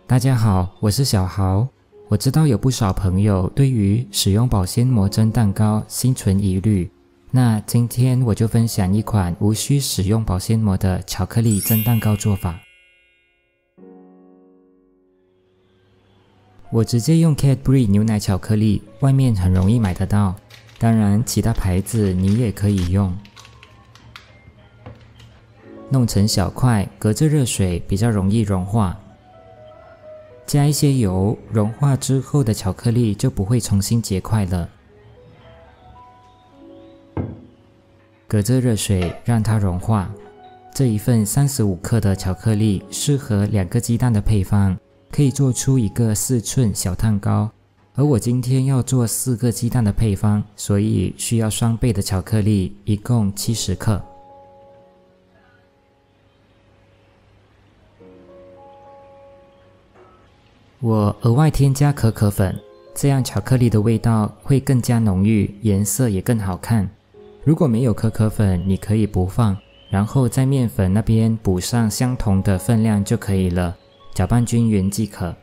大家好，我是小豪。我知道有不少朋友对于使用保鲜膜蒸蛋糕心存疑虑，那今天我就分享一款无需使用保鲜膜的巧克力蒸蛋糕做法。我直接用 Cadbury 牛奶巧克力，外面很容易买得到，当然其他牌子你也可以用。弄成小块，隔着热水比较容易融化。加一些油，融化之后的巧克力就不会重新结块了。隔着热水让它融化。这一份35克的巧克力适合2个鸡蛋的配方，可以做出一个4寸小蛋糕。而我今天要做4个鸡蛋的配方，所以需要双倍的巧克力，一共70克。我额外添加可可粉，这样巧克力的味道会更加浓郁，颜色也更好看。如果没有可可粉，你可以不放，然后在面粉那边补上相同的分量就可以了，搅拌均匀即可。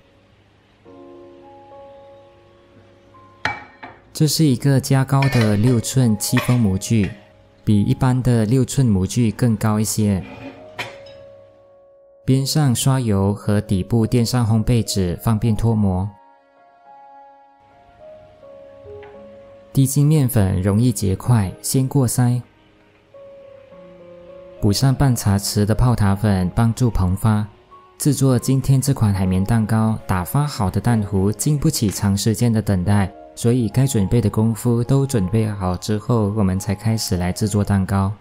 这是一个加高的6寸戚风模具，比一般的6寸模具更高一些。边上刷油和底部垫上烘焙纸，方便脱模。低筋面粉容易结块，先过筛。补上半茶匙的泡打粉，帮助膨发。制作今天这款海绵蛋糕，打发好的蛋糊经不起长时间的等待，所以该准备的功夫都准备好之后，我们才开始来制作蛋糕。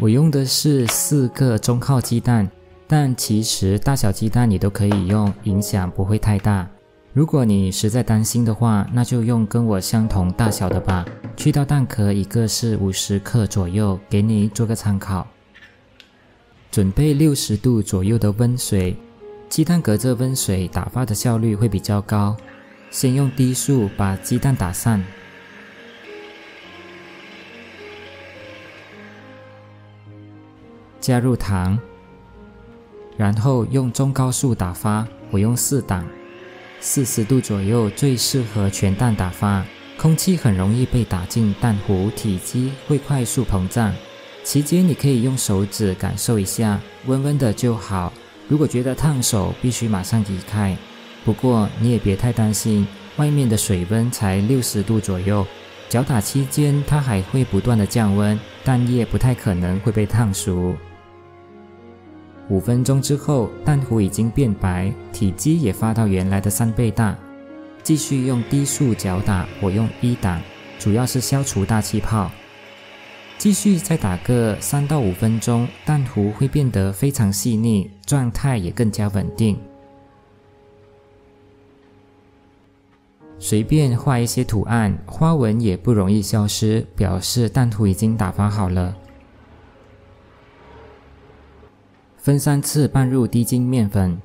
我用的是4个中号鸡蛋，但其实大小鸡蛋你都可以用，影响不会太大。如果你实在担心的话，那就用跟我相同大小的吧。去掉蛋壳一个是50克左右，给你做个参考。准备60度左右的温水，鸡蛋隔着温水打发的效率会比较高。先用低速把鸡蛋打散。加入糖，然后用中高速打发，我用4档，40度左右最适合全蛋打发，空气很容易被打进蛋糊，体积会快速膨胀。期间你可以用手指感受一下，温温的就好，如果觉得烫手，必须马上移开。不过你也别太担心，外面的水温才60度左右，搅打期间它还会不断的降温，蛋液不太可能会被烫熟。5分钟之后，蛋糊已经变白，体积也发到原来的3倍大。继续用低速搅打，我用1档，主要是消除大气泡。继续再打个3到5分钟，蛋糊会变得非常细腻，状态也更加稳定。随便画一些图案，花纹也不容易消失，表示蛋糊已经打发好了。分3次拌入低筋面粉，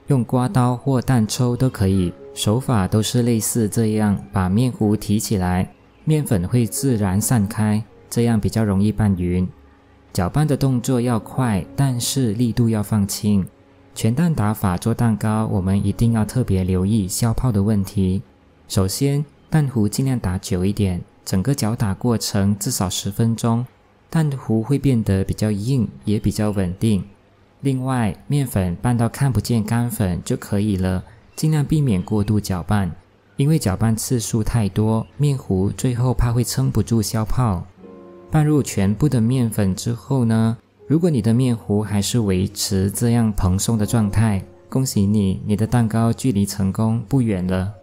用刮刀或蛋抽都可以，手法都是类似这样，把面糊提起来，面粉会自然散开，这样比较容易拌匀。搅拌的动作要快，但是力度要放轻。全蛋打法做蛋糕，我们一定要特别留意消泡的问题。首先，蛋糊尽量打久一点，整个搅打过程至少10分钟。蛋糊会变得比较硬，也比较稳定。另外，面粉拌到看不见干粉就可以了，尽量避免过度搅拌，因为搅拌次数太多，面糊最后怕会撑不住消泡。拌入全部的面粉之后呢，如果你的面糊还是维持这样蓬松的状态，恭喜你，你的蛋糕距离成功不远了。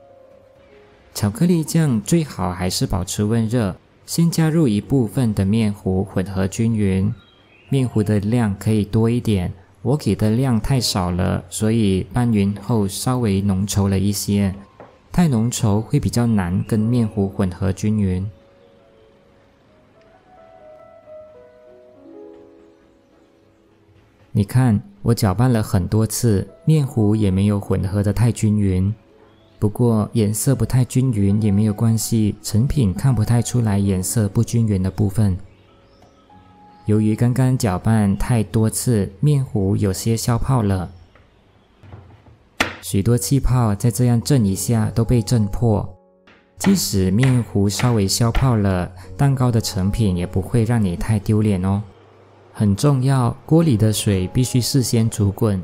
巧克力酱最好还是保持温热。先加入一部分的面糊混合均匀，面糊的量可以多一点，我给的量太少了，所以拌匀后稍微浓稠了一些，太浓稠会比较难跟面糊混合均匀。你看，我搅拌了很多次，面糊也没有混合得太均匀。不过颜色不太均匀也没有关系，成品看不太出来颜色不均匀的部分。由于刚刚搅拌太多次，面糊有些消泡了，许多气泡再这样震一下都被震破。即使面糊稍微消泡了，蛋糕的成品也不会让你太丢脸哦。很重要，锅里的水必须事先煮滚。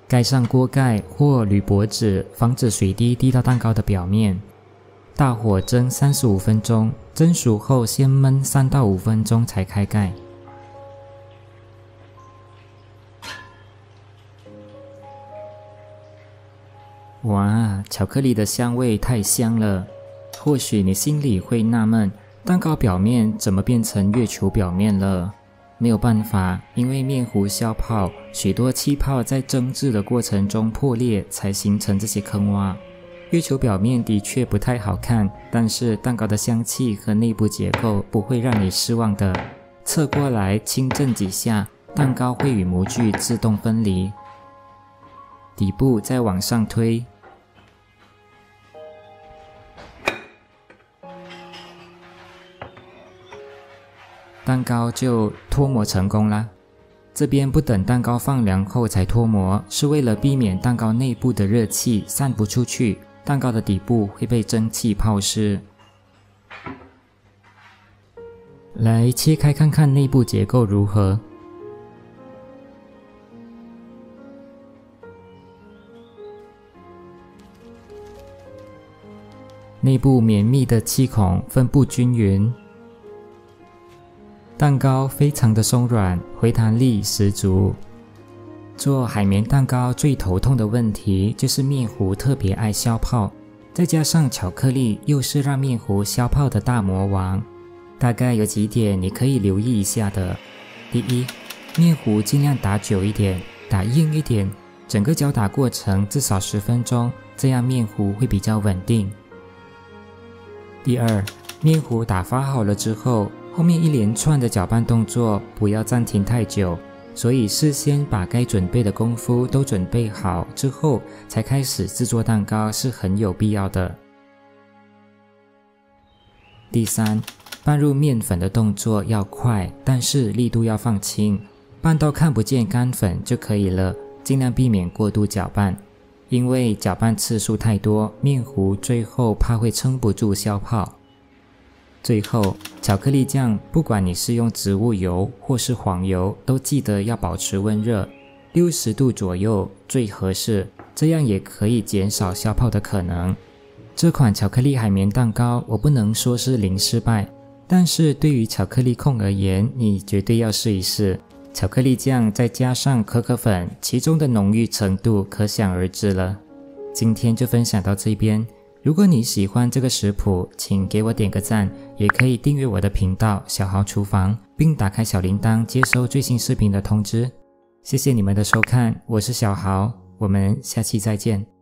盖上锅盖或铝箔纸，防止水滴滴到蛋糕的表面。大火蒸35分钟，蒸熟后先焖3到5分钟才开盖。哇，巧克力的香味太香了！或许你心里会纳闷，蛋糕表面怎么变成月球表面了？没有办法，因为面糊消泡，许多气泡在蒸制的过程中破裂，才形成这些坑洼。月球表面的确不太好看，但是蛋糕的香气和内部结构不会让你失望的。侧过来轻震几下，蛋糕会与模具自动分离。底部再往上推，蛋糕就脱模成功啦。这边不等蛋糕放凉后才脱模，是为了避免蛋糕内部的热气散不出去，蛋糕的底部会被蒸汽泡湿。来切开看看内部结构如何。内部绵密的气孔分布均匀，蛋糕非常的松软，回弹力十足。做海绵蛋糕最头痛的问题就是面糊特别爱消泡，再加上巧克力又是让面糊消泡的大魔王。大概有几点你可以留意一下的。第一，面糊尽量打久一点，打硬一点，整个搅打过程至少10分钟，这样面糊会比较稳定。第二，面糊打发好了之后，后面一连串的搅拌动作不要暂停太久，所以事先把该准备的功夫都准备好之后，才开始制作蛋糕是很有必要的。第三，拌入面粉的动作要快，但是力度要放轻，拌到看不见干粉就可以了，尽量避免过度搅拌，因为搅拌次数太多，面糊最后怕会撑不住消泡。最后，巧克力酱不管你是用植物油或是黄油，都记得要保持温热，60度左右最合适，这样也可以减少消泡的可能。这款巧克力海绵蛋糕我不能说是零失败，但是对于巧克力控而言，你绝对要试一试。巧克力酱再加上可可粉，其中的浓郁程度可想而知了。今天就分享到这边，如果你喜欢这个食谱，请给我点个赞，也可以订阅我的频道小豪厨房，并打开小铃铛接收最新视频的通知。谢谢你们的收看，我是小豪，我们下期再见。